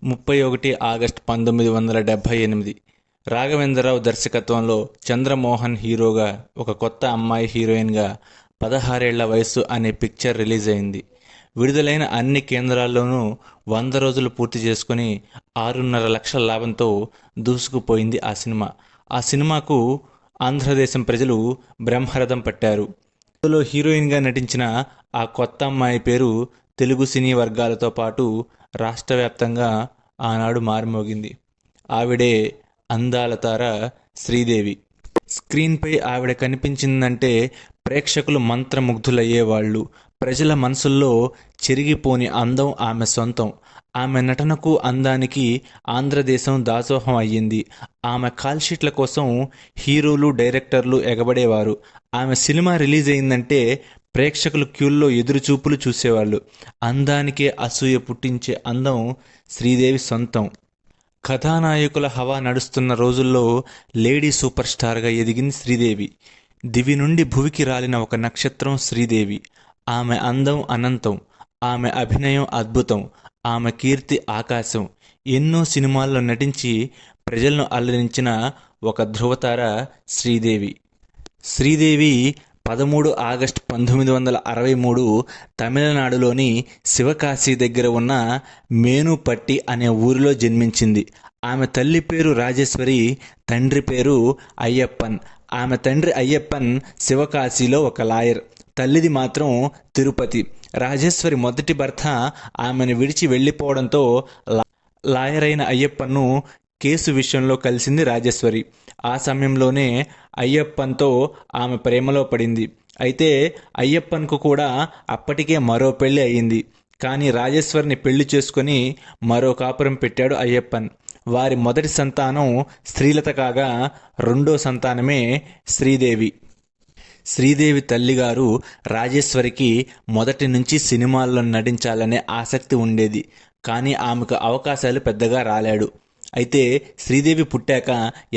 31 August 1978 Raghavendra Rao దర్శకత్వంలో చంద్రమోహన్ హీరోగా ఒక కొత్త అమ్మాయి హీరోయిన్గా 16 ఏళ్ల వయస్సు అనే పిక్చర్ రిలీజ్ అయింది. విడుదలైన అన్ని కేంద్రాల్లోనూ 100 రోజులు పూర్తి చేసుకుని 6.5 లక్షల లాభంతో దూసుకుపోయింది ఆ సినిమా. ఆ సినిమాకు ఆంధ్రదేశం ప్రజలు బ్రహ్మరథం పట్టారు. అందులో హీరోయిన్గా నటించిన ఆ కొత్త అమ్మాయి పేరు తెలుగు సినీ వర్గాలతో పాటు రాష్ట్ర వ్యాప్తంగా ఆనాడు మారుమోగింది. ఆవిడే అందాల తార శ్రీదేవి. స్క్రీన్పై ఆవిడ కనిపించిందంటే ప్రేక్షకులు మంత్రముగ్ధులయ్యేవాళ్ళు. ప్రజల మనసుల్లో చెరిగిపోని అందం ఆమె సొంతం. ఆమె నటనకు, అందానికి ఆంధ్రదేశం దాసోహం అయ్యింది. ఆమె కాల్షీట్ల కోసం హీరోలు, డైరెక్టర్లు ఎగబడేవారు. ఆమె సినిమా రిలీజ్ అయిందంటే ప్రేక్షకులు క్యూల్లో ఎదురుచూపులు చూసేవాళ్ళు. అందానికే అసూయ పుట్టించే అందం శ్రీదేవి సొంతం. కథానాయకుల హవా నడుస్తున్న రోజుల్లో లేడీ సూపర్ స్టార్గా ఎదిగింది శ్రీదేవి. దివి నుండి భువికి రాలిన ఒక నక్షత్రం శ్రీదేవి. ఆమె అందం అనంతం, ఆమె అభినయం అద్భుతం, ఆమె కీర్తి ఆకాశం. ఎన్నో సినిమాల్లో నటించి ప్రజలను అలరించిన ఒక ధృవతార శ్రీదేవి. శ్రీదేవి 13 ఆగస్టు 1963 తమిళనాడులోని శివకాశి దగ్గర ఉన్న మేనుపట్టి అనే ఊరిలో జన్మించింది. ఆమె తల్లి పేరు రాజేశ్వరి, తండ్రి పేరు అయ్యప్పన్. ఆమె తండ్రి అయ్యప్పన్ శివకాశిలో ఒక లాయర్, తల్లిది మాత్రం తిరుపతి. రాజేశ్వరి మొదటి భర్త ఆమెను విడిచి వెళ్ళిపోవడంతో లాయర్ అయిన అయ్యప్పన్ను కేసు విషయంలో కలిసింది రాజేశ్వరి. ఆ సమయంలోనే అయ్యప్పన్తో ఆమె ప్రేమలో పడింది. అయితే అయ్యప్పన్కు కూడా అప్పటికే మరో పెళ్లి అయ్యింది. కానీ రాజేశ్వరిని పెళ్లి చేసుకొని మరో కాపురం పెట్టాడు అయ్యప్పన్. వారి మొదటి సంతానం శ్రీలత కాగా రెండో సంతానమే శ్రీదేవి. శ్రీదేవి తల్లిగారు రాజేశ్వరికి మొదటి నుంచి సినిమాల్లో నటించాలనే ఆసక్తి ఉండేది. కానీ ఆమెకు అవకాశాలు పెద్దగా రాలేడు. అయితే శ్రీదేవి పుట్టాక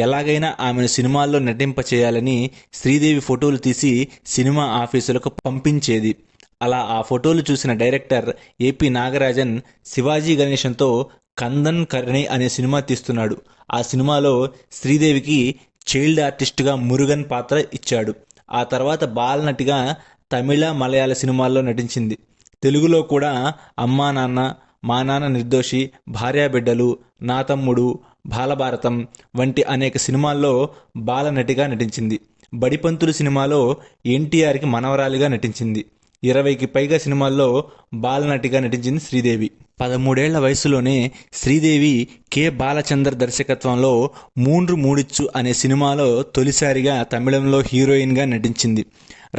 ఎలాగైనా ఆమెను సినిమాల్లో నటింపచేయాలని శ్రీదేవి ఫోటోలు తీసి సినిమా ఆఫీసులకు పంపించేది. అలా ఆ ఫోటోలు చూసిన డైరెక్టర్ ఏపీ నాగరాజన్ శివాజీ గణేశన్తో కందన్ కర్ణి అనే సినిమా తీస్తున్నాడు. ఆ సినిమాలో శ్రీదేవికి చైల్డ్ ఆర్టిస్టుగా మురుగన్ పాత్ర ఇచ్చాడు. ఆ తర్వాత బాలనటిగా తమిళ, మలయాళ సినిమాల్లో నటించింది. తెలుగులో కూడా అమ్మా నాన్న, మా నాన్న నిర్దోషి, భార్యాబిడ్డలు, నా తమ్ముడు, బాలభారతం వంటి అనేక సినిమాల్లో బాలనటిగా నటించింది. బడిపంతులు సినిమాలో ఎన్టీఆర్కి మనవరాలిగా నటించింది. 20కి పైగా సినిమాల్లో బాలనటిగా నటించింది శ్రీదేవి. 13 ఏళ్ల వయసులోనే శ్రీదేవి కె బాలచందర్ దర్శకత్వంలో మూండ్రు మూడిచ్చు అనే సినిమాలో తొలిసారిగా తమిళంలో హీరోయిన్గా నటించింది.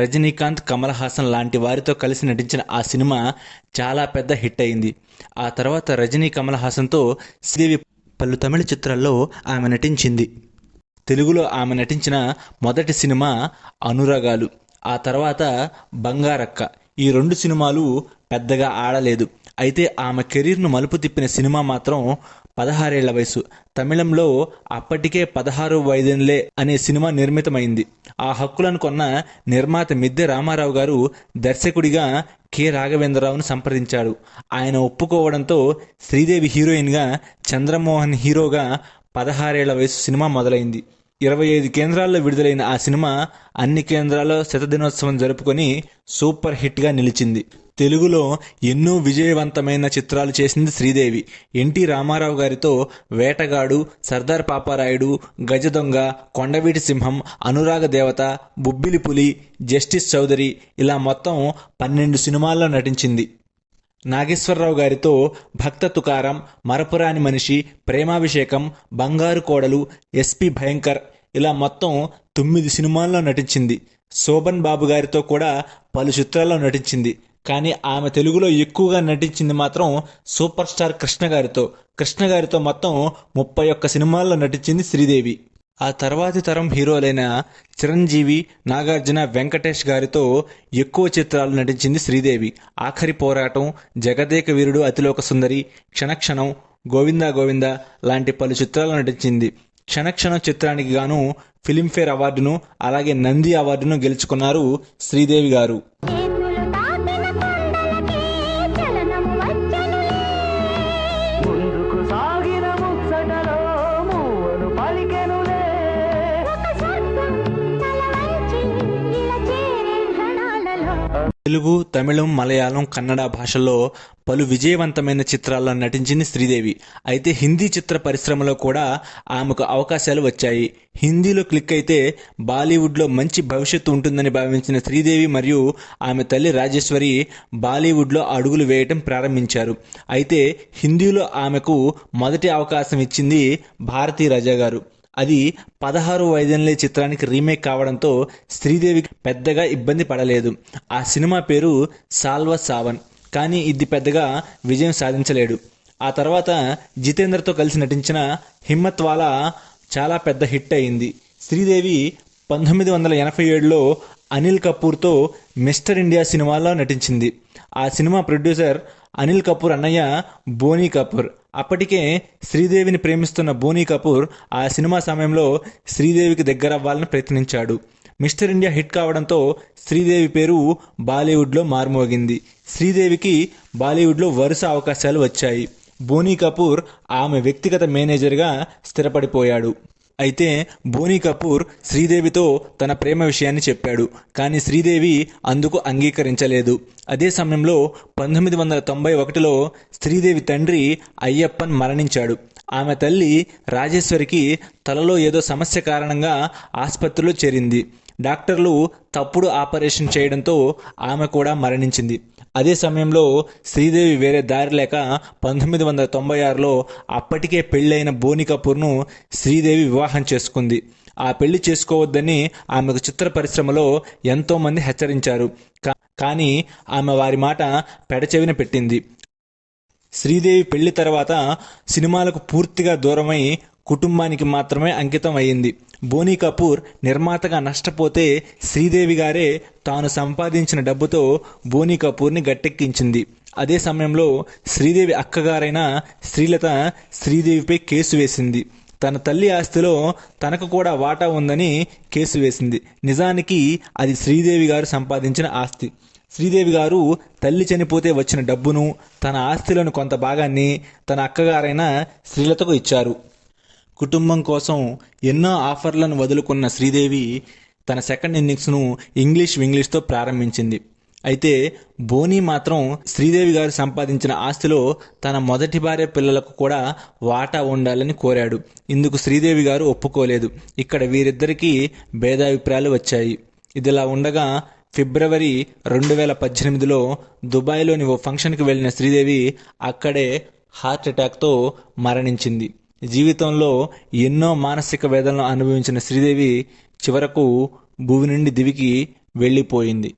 రజనీకాంత్, కమల్ హాసన్ లాంటి వారితో కలిసి నటించిన ఆ సినిమా చాలా పెద్ద హిట్ అయింది. ఆ తర్వాత రజనీ, కమల్ హాసన్తో శ్రీదేవి పలు తమిళ చిత్రాల్లో ఆమె నటించింది. తెలుగులో ఆమె నటించిన మొదటి సినిమా అనురాగాలు, ఆ తర్వాత బంగారక్క. ఈ 2 సినిమాలు పెద్దగా ఆడలేదు. అయితే ఆమె కెరీర్ను మలుపు తిప్పిన సినిమా మాత్రం 16 ఏళ్ల వయసు. తమిళంలో అప్పటికే 16 వయదేన్లే అనే సినిమా నిర్మితమైంది. ఆ హక్కులను కొన్న నిర్మాత మిద్దె రామారావు గారు దర్శకుడిగా కె రాఘవేంద్రరావును సంప్రదించాడు. ఆయన ఒప్పుకోవడంతో శ్రీదేవి హీరోయిన్గా, చంద్రమోహన్ హీరోగా 16 ఏళ్ల వయసు సినిమా మొదలైంది. 25 కేంద్రాల్లో విడుదలైన ఆ సినిమా అన్ని కేంద్రాల్లో శతదినోత్సవం జరుపుకొని సూపర్ హిట్గా నిలిచింది. తెలుగులో ఎన్నో విజయవంతమైన చిత్రాలు చేసింది శ్రీదేవి. ఎన్టీ రామారావు గారితో వేటగాడు, సర్దార్ పాపారాయుడు, గజదొంగ, కొండవీటి సింహం, అనురాగ దేవత, బుబ్బిలి పులి, జస్టిస్ చౌదరి ఇలా మొత్తం 12 సినిమాల్లో నటించింది. నాగేశ్వరరావు గారితో భక్త తుకారం, మరపురాని మనిషి, ప్రేమాభిషేకం, బంగారు కోడలు, ఎస్పి భయంకర్ ఇలా మొత్తం 9 సినిమాల్లో నటించింది. శోభన్ బాబు గారితో కూడా పలు చిత్రాల్లో నటించింది. కానీ ఆమె తెలుగులో ఎక్కువగా నటించింది మాత్రం సూపర్ స్టార్ కృష్ణ గారితో మొత్తం 31 సినిమాల్లో నటించింది శ్రీదేవి. ఆ తర్వాతి తరం హీరోలైన చిరంజీవి, నాగార్జున, వెంకటేష్ గారితో ఎక్కువ చిత్రాలు నటించింది శ్రీదేవి. ఆఖరి పోరాటం, జగదేక వీరుడు, అతిలోక సుందరి, క్షణక్షణం, గోవిందా గోవిందా లాంటి పలు చిత్రాలు నటించింది. క్షణక్షణం చిత్రానికి గాను ఫిలింఫేర్ అవార్డును, అలాగే నంది అవార్డును గెలుచుకున్నారు శ్రీదేవి గారు. ముందుకు తెలుగు, తమిళం, మలయాళం, కన్నడ భాషల్లో పలు విజయవంతమైన చిత్రాల్లో నటించింది శ్రీదేవి. అయితే హిందీ చిత్ర పరిశ్రమలో కూడా ఆమెకు అవకాశాలు వచ్చాయి. హిందీలో క్లిక్ అయితే బాలీవుడ్లో మంచి భవిష్యత్తు ఉంటుందని భావించిన శ్రీదేవి మరియు ఆమె తల్లి రాజేశ్వరి బాలీవుడ్లో అడుగులు వేయటం ప్రారంభించారు. అయితే హిందీలో ఆమెకు మొదటి అవకాశం ఇచ్చింది భారతీ రాజా గారు. అది 16 వయదనిలే చిత్రానికి రీమేక్ కావడంతో శ్రీదేవికి పెద్దగా ఇబ్బంది పడలేదు. ఆ సినిమా పేరు సాల్వ సావన్, కానీ ఇది పెద్దగా విజయం సాధించలేడు. ఆ తర్వాత జితేంద్రతో కలిసి నటించిన హిమ్మత్ వాలా చాలా పెద్ద హిట్ అయింది. శ్రీదేవి 1987లో అనిల్ కపూర్తో మిస్టర్ ఇండియా సినిమాలో నటించింది. ఆ సినిమా ప్రొడ్యూసర్ అనిల్ కపూర్ అన్నయ్య బోనీ కపూర్. అప్పటికే శ్రీదేవిని ప్రేమిస్తున్న బోనీ కపూర్ ఆ సినిమా సమయంలో శ్రీదేవికి దగ్గరవ్వాలని ప్రయత్నించాడు. మిస్టర్ ఇండియా హిట్ కావడంతో శ్రీదేవి పేరు బాలీవుడ్లో మార్మోగింది. శ్రీదేవికి బాలీవుడ్లో వరుస అవకాశాలు వచ్చాయి. బోనీ కపూర్ ఆమె వ్యక్తిగత మేనేజర్గా స్థిరపడిపోయాడు. అయితే బోనీ కపూర్ శ్రీదేవితో తన ప్రేమ విషయాన్ని చెప్పాడు, కానీ శ్రీదేవి అందుకు అంగీకరించలేదు. అదే సమయంలో 1991లో శ్రీదేవి తండ్రి అయ్యప్పన్ మరణించాడు. ఆమె తల్లి రాజేశ్వరికి తలలో ఏదో సమస్య కారణంగా ఆసుపత్రిలో చేరింది. డాక్టర్లు తప్పుడు ఆపరేషన్ చేయడంతో ఆమె కూడా మరణించింది. అదే సమయంలో శ్రీదేవి వేరే దారి లేక 1996లో అప్పటికే పెళ్ళైన బోనీ కపూర్ను శ్రీదేవి వివాహం చేసుకుంది. ఆ పెళ్లి చేసుకోవద్దని ఆమెకు చిత్ర పరిశ్రమలో ఎంతోమంది హెచ్చరించారు, కానీ ఆమె వారి మాట పెడచెవిన పెట్టింది. శ్రీదేవి పెళ్లి తర్వాత సినిమాలకు పూర్తిగా దూరమై కుటుంబానికి మాత్రమే అంకితం అయ్యింది. బోనీ కపూర్ నిర్మాతగా నష్టపోతే శ్రీదేవి గారే తాను సంపాదించిన డబ్బుతో బోనీ కపూర్ని గట్టెక్కించింది. అదే సమయంలో శ్రీదేవి అక్కగారైన శ్రీలత శ్రీదేవిపై కేసు వేసింది. తన తల్లి ఆస్తిలో తనకు కూడా వాటా ఉందని కేసు వేసింది. నిజానికి అది శ్రీదేవి గారు సంపాదించిన ఆస్తి. శ్రీదేవి గారు తల్లి చనిపోతే వచ్చిన డబ్బును, తన ఆస్తిలోని కొంత భాగాన్ని తన అక్కగారైన శ్రీలతకు ఇచ్చారు. కుటుంబం కోసం ఎన్నో ఆఫర్లను వదులుకున్న శ్రీదేవి తన సెకండ్ ఇన్నింగ్స్ను ఇంగ్లీష్తో ప్రారంభించింది. అయితే బోనీ మాత్రం శ్రీదేవి గారు సంపాదించిన ఆస్తిలో తన మొదటి భార్య పిల్లలకు కూడా వాటా ఉండాలని కోరాడు. ఇందుకు శ్రీదేవి గారు ఒప్పుకోలేదు. ఇక్కడ వీరిద్దరికీ భేదాభిప్రాయాలు వచ్చాయి. ఇదిలా ఉండగా ఫిబ్రవరి 2018లో దుబాయ్లోని ఓ ఫంక్షన్కి వెళ్ళిన శ్రీదేవి అక్కడే హార్ట్ అటాక్తో మరణించింది. జీవితంలో ఎన్నో మానసిక వేదనలు అనుభవించిన శ్రీదేవి చివరకు భూమి నుండి దివికి వెళ్ళిపోయింది.